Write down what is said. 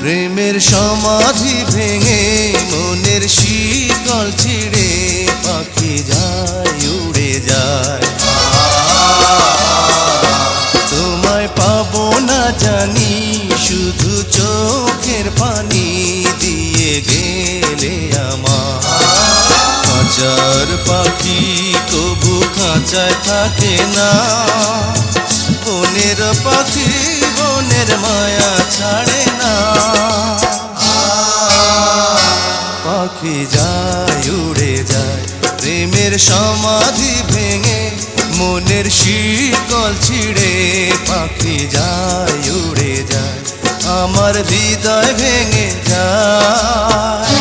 প্রেমের সমাধি ভেঙে মনের শিকল ছিঁড়ে পাখি যায় উড়ে যায়। তোমায় পাবো না জানি শুধু চোখের পানি দিয়ে গেলে আমার। খাঁচার পাখি কবু খাঁচায় থাকে না, বনের পাখি বনের মায়া ছাড়ে না। পাখি যায় উড়ে যায় প্রেমের সমাধি ভেঙে মনের শিকল ছিঁড়ে পাখি যায় উড়ে যায়, আমার হৃদয় ভেঙে যায়।